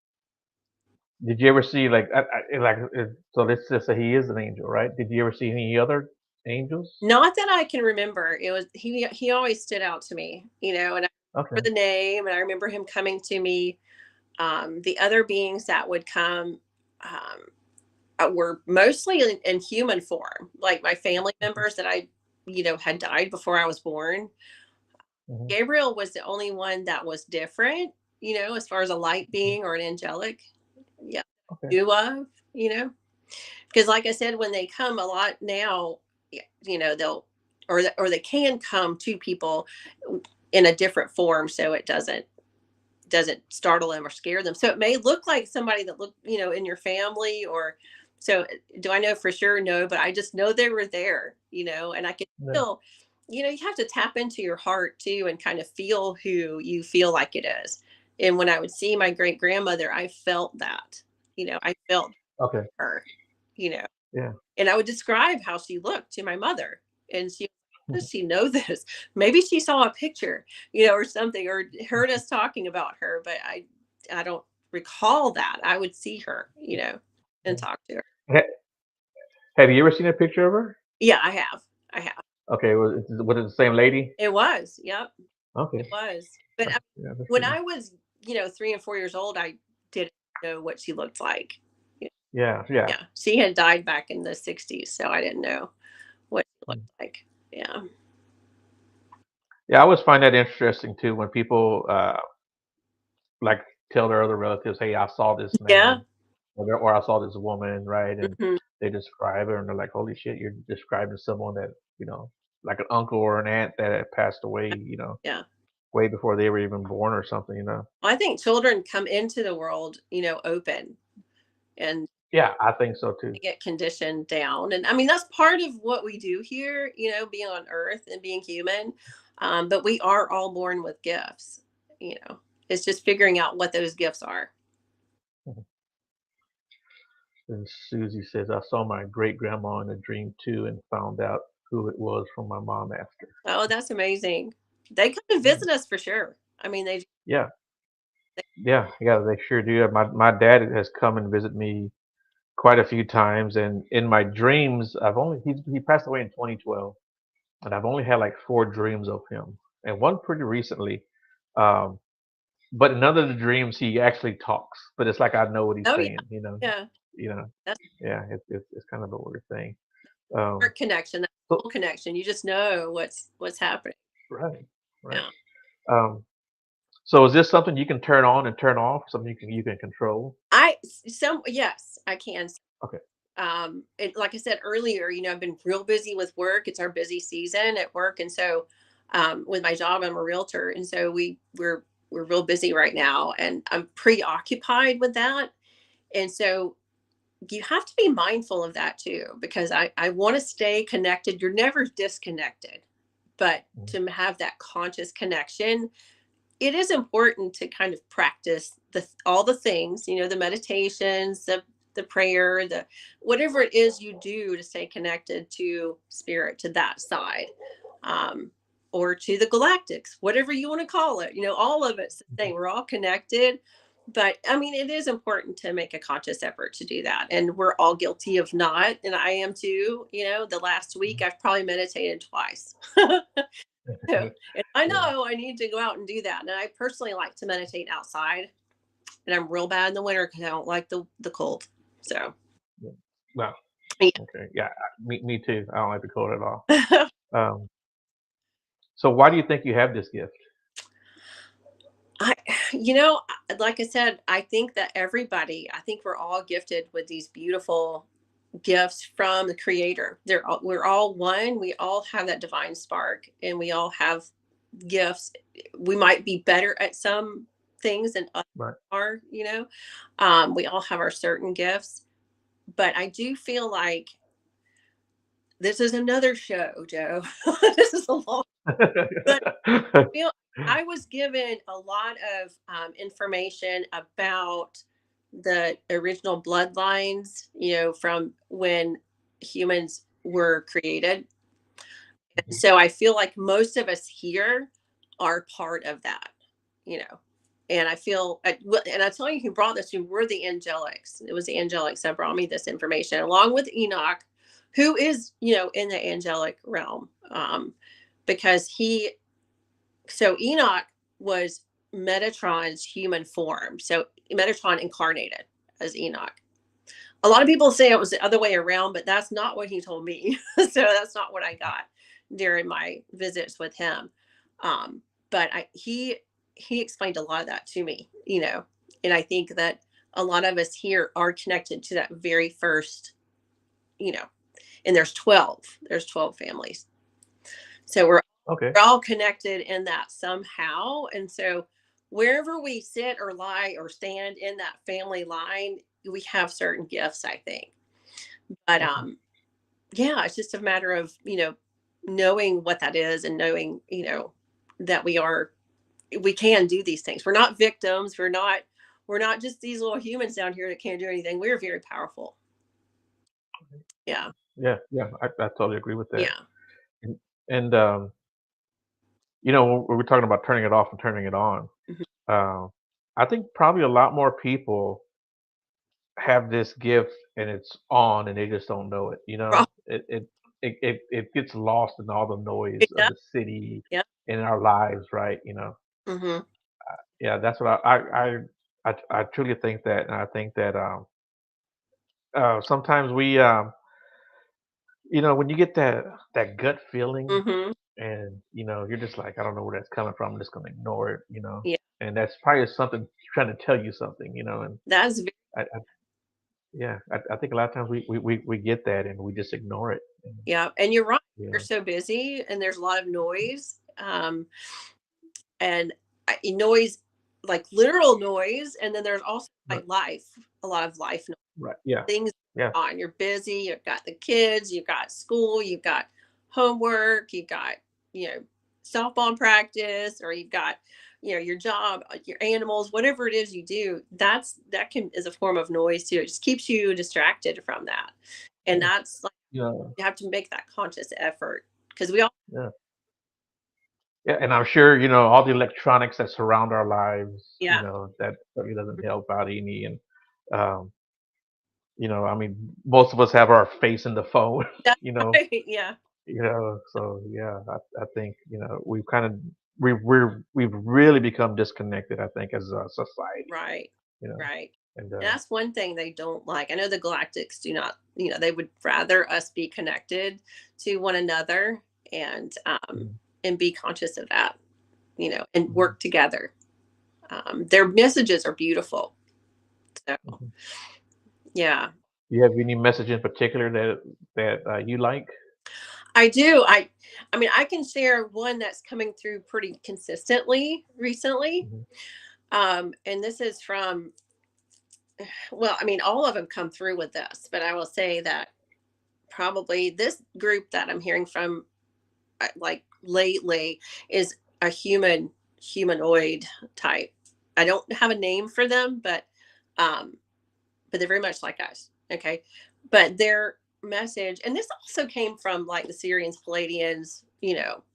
did you ever see so let's just say he is an angel, right? Did you ever see any other angels? Not that I can remember. It was he always stood out to me, and I Okay. remember the name, and I remember him coming to me. The other beings that would come, um, were mostly in human form, like my family Hmm. members that I, had died before I was born. Hmm. Gabriel was the only one that was different, as far as a light being or an angelic. Yeah, Okay. knew of, because like I said, when they come a lot now, yeah, they'll, or they can come to people in a different form, so it doesn't startle them or scare them. So it may look like somebody that looked, in your family, or so. Do I know for sure? No, but I just know they were there, and I could Yeah. feel, you have to tap into your heart too and kind of feel who you feel like it is. And when I would see my great grandmother, I felt that, I felt Okay. her, you know, Yeah. and I would describe how she looked to my mother. And she, how does she know this? Maybe she saw a picture, or something, or heard us talking about her, but I don't recall that. I would see her, and Yeah. talk to her. Ha- Have you ever seen a picture of her? Yeah, I have. I have. Okay. Was it the same lady? It was. Yep, Okay. it was. But Yeah, that's when pretty. I was, 3 and 4 years old, I didn't know what she looked like. Yeah. Yeah. Yeah, she had died back in the '60s, so I didn't know what she looked Mm. like. Yeah. Yeah. I always find that interesting too when people like tell their other relatives, "Hey, I saw this Yeah. man," or "I saw this woman," right? And Hmm. they describe her, and they're like, "Holy shit, you're describing someone that you know, like an uncle or an aunt that had passed away, Yeah. way before they were even born or something." I think children come into the world, open, and Yeah, I think so too. get conditioned down. And I mean, that's part of what we do here, being on earth and being human. But we are all born with gifts, you know, it's just figuring out what those gifts are. Mhm. And Susie says, I saw my great grandma in a dream too and found out who it was from my mom after. Oh, that's amazing. They come and Yeah. visit us for sure. I mean, Yeah. they Yeah, they sure do. My dad has come and visit me quite a few times, and in my dreams, he passed away in 2012, and I've only had like four dreams of him, and one pretty recently. Um, but in none of the dreams he actually talks, but it's like I know what he's oh, yeah. saying, Yeah. you know. That's Yeah, it's kind of a weird thing. Um, heart connection, that so soul connection. You just know what's happening. right, right. Yeah. Um, so is this something you can turn on and turn off? Something you can control? Yes, I can. Okay. Like I said earlier, I've been real busy with work. It's our busy season at work, and so with my job, I'm a realtor, and so we're real busy right now, and I'm preoccupied with that. And so you have to be mindful of that too, because I want to stay connected. You're never disconnected, but Mhm. to have that conscious connection, it is important to kind of practice all the things, the meditations, the prayer, the whatever it is you do to stay connected to spirit, to that side, um, or to the galactics, whatever you want to call it. All of it's the Mhm. same. We're all connected. But I mean, it is important to make a conscious effort to do that. And we're all guilty of not. And I am too. The last week I've probably meditated twice. So, and I Yeah. know I need to go out and do that. And I personally like to meditate outside, and I'm real bad in the winter because I don't like the cold. So, Yeah. Wow. yeah. Okay. Yeah. Me too. I don't like the cold at all. Um, so why do you think you have this gift? I, you know, like I said, I think that I think we're all gifted with these beautiful gifts from the Creator. We're all one. We all have that divine spark, and we all have gifts. We might be better at some things than others Right. are. We all have our certain gifts, but I do feel like this is another show, Joe. This is a long, but I feel I was given a lot of information about the original bloodlines, from when humans were created. Mhm. So I feel like most of us here are part of that, you know. And I feel, and I tell you who brought this to me, we're the angelics. It was the angelics that brought me this information, along with Enoch, who is, in the angelic realm. Because Enoch was Metatron's human form. So Metatron incarnated as Enoch. A lot of people say it was the other way around, but that's not what he told me. So that's not what I got during my visits with him. But he explained a lot of that to me, and I think that a lot of us here are connected to that very first, you know, and there's 12 families. So Okay. we're all connected in that somehow. And so wherever we sit or lie or stand in that family line, we have certain gifts, I think. But Okay. yeah, it's just a matter of, knowing what that is, and knowing, that we can do these things. We're not victims. We're not just these little humans down here that can't do anything. We're very powerful. Yeah. Yeah. Yeah. I totally agree with that. Yeah. And, and when we're talking about turning it off and turning it on, Mhm. uh, I think probably a lot more people have this gift and it's on and they just don't know it. It gets lost in all the noise of Yeah. the city Yeah. in our lives, right? Hmm. Yeah, that's what I truly think that, and I think that sometimes when you get that gut feeling, Hmm. and you're just like, I don't know where that's coming from. I'm just gonna ignore it, Yeah. and that's probably something trying to tell you something, and That's I yeah, I think a lot of times we get that and we just ignore it. And, Yeah, and you're right. you You're know, so busy, and there's a lot of noise, and noise, like literal noise, and then there's also but like life, a lot of life noise. Right. Yeah. Things Yeah. on. You're busy, you've got the kids, you've got school, you've got homework, you've got, you know, softball practice, or you've got, you know, your job, your animals, whatever it is you do, that can is a form of noise too. It just keeps you distracted from that. And Yeah. that's like Yeah. you have to make that conscious effort because we all Yeah. Yeah. And I'm sure, all the electronics that surround our lives, yeah. that certainly doesn't help out any. And, um, I mean, most of us have our face in the phone, That's you know, right. Yeah. so yeah, I think, we've kind of, we've really become disconnected, I think, as a society, Right. you know, Right. and, And that's one thing they don't like. I know the Galactics do not, they would rather us be connected to one another mhm, and be conscious of that, and mhm, work together. Their messages are beautiful. So mhm. yeah. Do you have any message in particular that you like? I do. I mean I can share one that's coming through pretty consistently recently. Mhm, And this is from well, I mean, all of them come through with this, but I will say that probably this group that I'm hearing from like lately is a humanoid type. I don't have a name for them, um but they're very much like us. Okay. But their message, and this also came from like the Syrians, Palladians,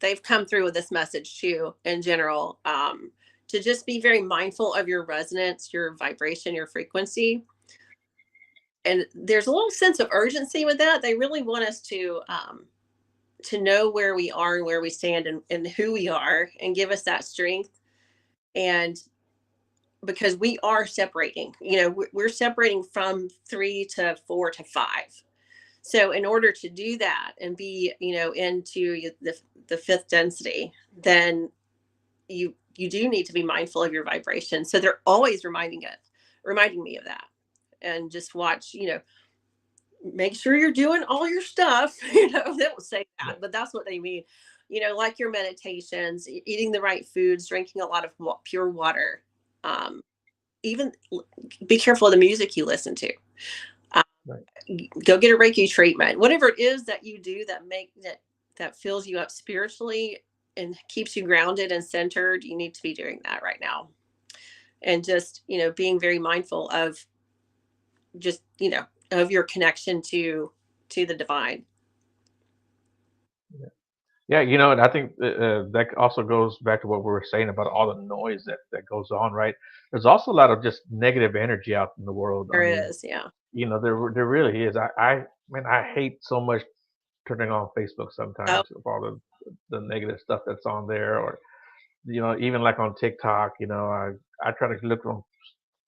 they've come through with this message too in general. To just be very mindful of your resonance, your vibration, your frequency. And there's a little sense of urgency with that. They really want us to know where we are and where we stand and who we are and give us that strength. And because we are separating, we're separating from 3 to 4 to 5. So in order to do that and be, into the fifth density, then you do need to be mindful of your vibration. So they're always reminding me of that. And just watch, make sure you're doing all your stuff. They don't say yeah, that, but that's what they mean. Like your meditations, eating the right foods, drinking a lot of pure water. Um, even be careful of the music you listen to. Uh, right. Go get a Reiki treatment. Whatever it is that you do that fills you up spiritually and keeps you grounded and centered, you need to be doing that right now. And just, being very mindful of just, of your connection to the divine. Yeah. Yeah, and I think that also goes back to what we were saying about all the noise that goes on, right? There's also a lot of just negative energy out in the world. I There mean, is, yeah. there really is. Man, I hate so much turning on Facebook Oh, sometimes of all the negative stuff that's on there, or even like on TikTok. I try to look on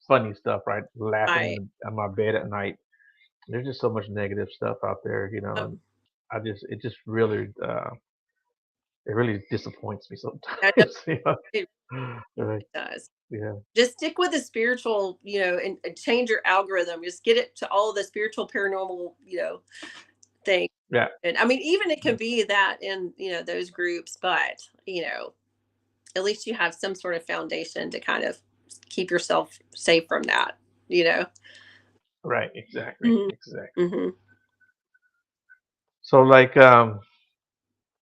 funny stuff, right? Laughing I on my bed at night. There's just so much negative stuff out there, and um, it just really it really disappoints me I know sometimes. it Uh, does. yeah, Just stick with the spiritual, and change your algorithm. Just get it to all the spiritual paranormal, things. yeah, And I mean, even it yeah, can be that in, those groups, but, at least you have some sort of foundation to kind of keep yourself safe from that, you know? right, exactly, Mhm. exactly. Mhm. So, like,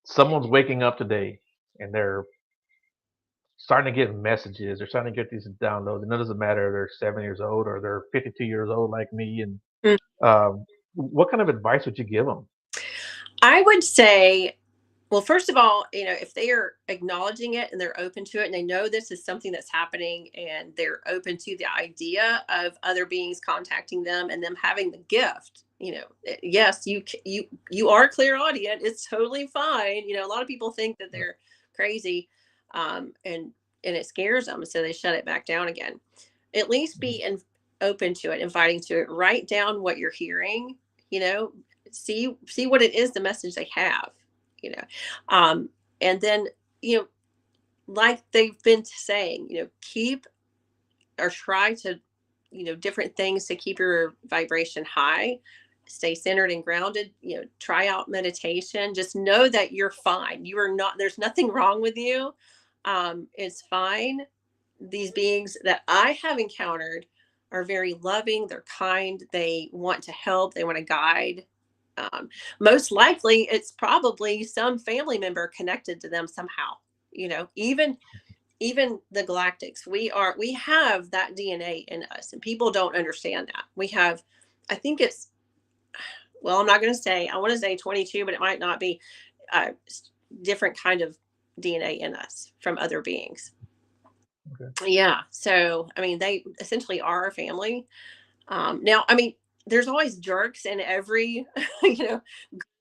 someone's waking up today and they're starting to get messages. They're starting to get these downloads, and it doesn't matter if they're 7 years old or they're 52 years old like me. And Mm. what kind of advice would you give them? I would say, well, first of all, if they are acknowledging it and they're open to it and they know this is something that's happening and they're open to the idea of other beings contacting them and them having the gift, yes, you are clairaudient. It's totally fine. A lot of people think that they're crazy, and it scares them, so they shut it back down again. At least Mhm, open to it, inviting to it. Write down what you're hearing. You know, see what it is, the message they have. You know, um, and then you know, like they've been saying, keep or try to, different things to keep your vibration high. Stay centered and grounded. Try out meditation. Just know that you're fine. You are not. There's nothing wrong with you. It's fine. These beings that I have encountered are very loving, they're kind, they want to help, they want to guide. Um, Most likely, it's probably some family member connected to them somehow. Even the galactics, we have that DNA in us, and people don't understand that. We have, I think it's, well, I'm not going to say, I want to say 22, but it might not be, uh, different kind of DNA in us from other beings. Okay. Yeah. So, I mean, they essentially are our family. Now, I mean, there's always jerks in every, you know,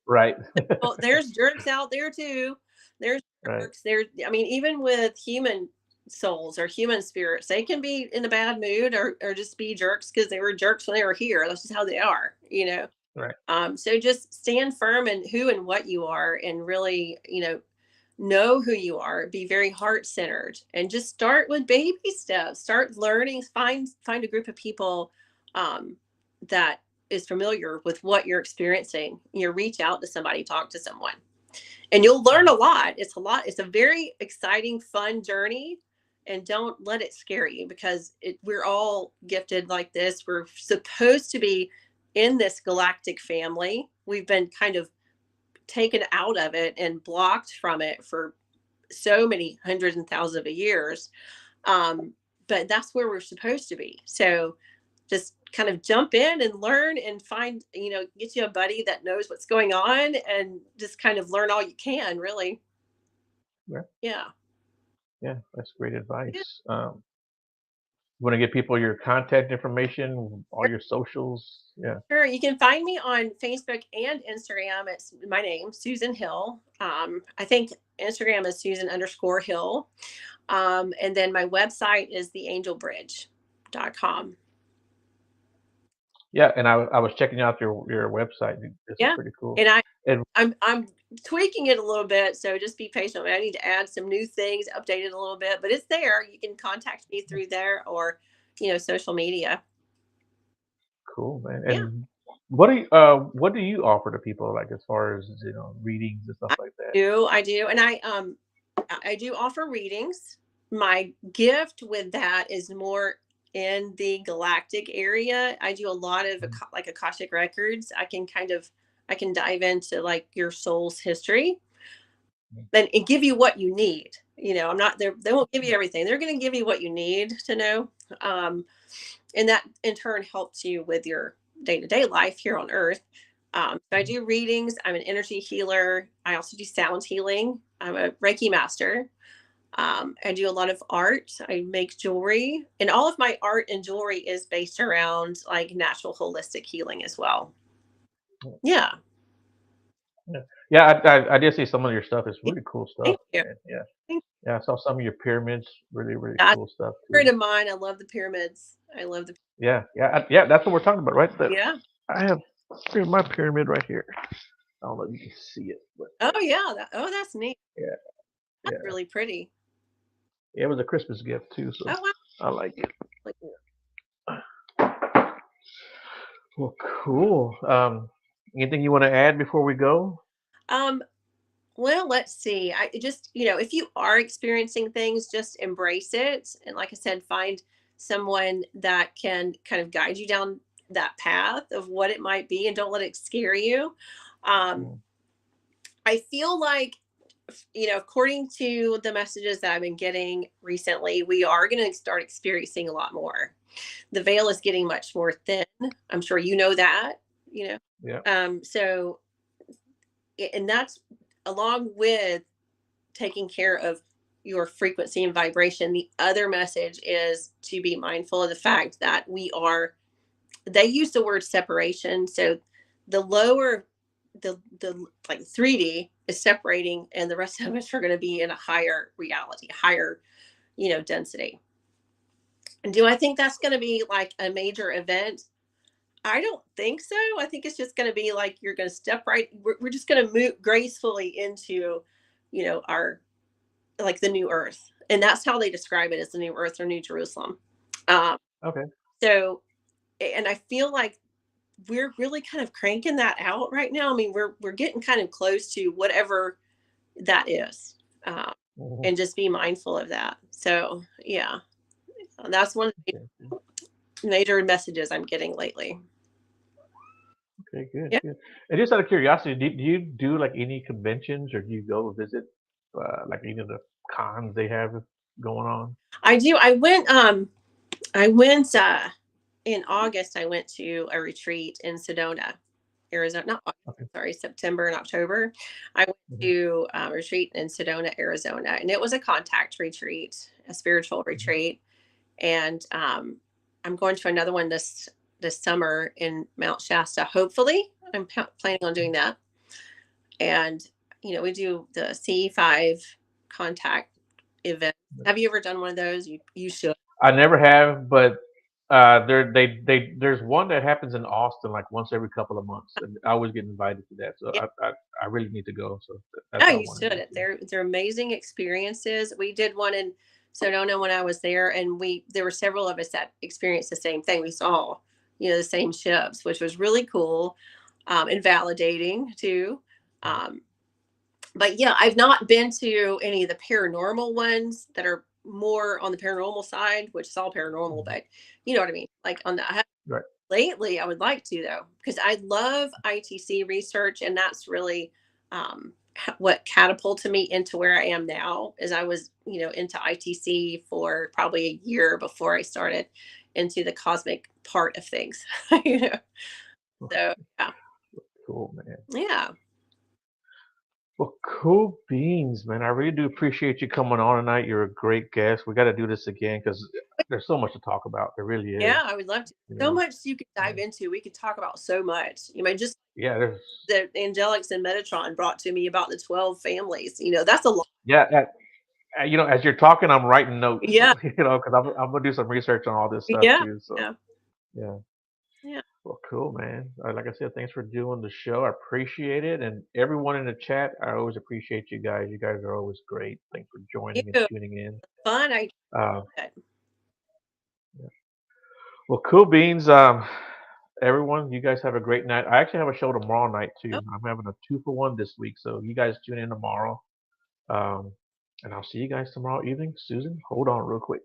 Right. well, there's jerks out there too. There's Right. jerks. There, I mean, even with human souls or human spirits, they can be in a bad mood, or just be jerks because they were jerks when they were here. That's just how they are. Right. So just stand firm in who and what you are, and really, know who you are, be very heart centered, and just start with baby steps. Start learning, find a group of people, um, that is familiar with what you're experiencing. Reach out to somebody, talk to someone, and you'll learn a lot. It's a very exciting, fun journey. And don't let it scare you, because we're all gifted like this. We're supposed to be in this galactic family. We've been kind of taken out of it and blocked from it for so many hundreds and thousands of years. Um, but that's where we're supposed to be. So just kind of jump in and learn, and find, get you a buddy that knows what's going on, and just kind of learn all you can, really. Yeah. Yeah. Yeah. That's great Yeah. advice. You want to give people your contact information, all your socials? Yeah. Sure. You can find me on Facebook and Instagram. It's my name, Susan Hill. I think Instagram is Susan_Hill. And then my website is theangelbridge.com. Yeah. And I was checking out your website. This is Yeah. pretty cool. And And I'm tweaking it a little bit, so just be patient. I need to add some new things, update it a little bit, but it's there. You can contact me through there, or social media. cool, man. Yeah, And what do you offer to people, like as far as readings and stuff I like that? I do, and I do offer readings. My gift with that is more in the galactic area. I do a lot of Mhm. like Akashic records. I can dive into like your soul's history, and give you what you need. I'm not there. They won't give you everything. They're going to give you what you need to know. Um, and that in turn helps you with your day-to-day life here on earth. So I Mhm. do readings. I'm an energy healer. I also do sound healing. I'm a Reiki master. I do a lot of art. I make jewelry, and all of my art and jewelry is based around like natural holistic healing as well. Yeah. Yeah, yeah. I did see some of your stuff. It's Yeah. really cool stuff, Thank you. man. Yeah, Thank yeah. I saw some of your pyramids. Really, really you. That's cool stuff a friend too. of mine. I love the pyramids. I love the Yeah, yeah, yeah. That's what we're talking about, right? Yeah. I have here's my pyramid right here. I don't know if you can see it, but Oh yeah. That's neat. yeah, That's yeah. really pretty. It was a Christmas gift too, so Oh wow. I like it. Like, Well, cool. Anything you want to add before we go? Um, well, let's see. I just, if you are experiencing things, just embrace it. And like I said, find someone that can kind of guide you down that path of what it might be, and don't let it scare you. Um, Mm, I feel like, according to the messages that I've been getting recently, we are going to start experiencing a lot more. The veil is getting much more thin. I'm sure you know that, you know. yeah. So, and that's along with taking care of your frequency and vibration. The other message is to be mindful of the fact that they use the word separation. So the lower, the like 3D is separating, and the rest of us are going to be in a higher reality, higher, density. And do I think that's going to be like a major event? I don't think so. I think it's just going to be like you're going to step right. We're just going to move gracefully into, our, like, the new earth. And that's how they describe it, as the new earth or New Jerusalem. Um, Okay. so, and I feel like we're really kind of cranking that out right now. I mean, we're getting kind of close to whatever that is, um, Mhm. and just be mindful of that. So, yeah, that's one of the, Okay. major messages I'm getting lately. Okay, good, Yeah, good. And just out of curiosity, do you do like any conventions or do you go visit like any of the cons they have going on? I do. I went in August. I went to a retreat in Sedona, Arizona. Not August, Okay. sorry, September and October. I went Hmm. to a retreat in Sedona, Arizona, and it was a contact retreat, a spiritual Hmm. retreat. And I'm going to another one this summer in Mount Shasta. Hopefully, I'm planning on doing that. And we do the C5 contact event. Have you ever done one of those? You should. I never have, but there's one that happens in Austin like once every couple of months, and I always get invited to that. So Yeah, I really need to go. So that's yeah, what I you want to do should. too. They're amazing experiences. We did one in Sedona when I was there, and we there were several of us that experienced the same thing. We saw the same ships, which was really cool, and validating too. Um, but yeah, I've not been to any of the paranormal ones that are more on the paranormal side, which is all paranormal, Mhm. but you know what I mean. Like on the Right. lately, I would like to though, because I love ITC research, and that's really what catapulted me into where I am now. Is I was into ITC for probably a year before I started into the cosmic part of things. you know, so yeah, Cool, man. yeah, Well, cool beans, man. I really do appreciate you coming on tonight. You're a great guest. We got to do this again because there's so much to talk about. There really is. yeah. I would love to. You So know. much you could dive into. We could talk about so much. Just Yeah. There's. the angelics and Metatron brought to me about the 12 families. That's a lot. Yeah. As you're talking, I'm writing notes. Yeah, Because I'm gonna do some research on all this stuff yeah, too. So yeah, yeah. yeah. Well, cool, man. Like I said, thanks for doing the show. I appreciate it, and everyone in the chat, I always appreciate you guys. You guys are always great. Thanks for You joining and tuning in. fun. I Uh, it. yeah. Well, cool beans. Everyone, you guys have a great night. I actually have a show tomorrow night Oh, too. I'm having a 2-for-1 this week, so you guys tune in tomorrow. Um, and I'll see you guys tomorrow evening. Susan, hold on real quick.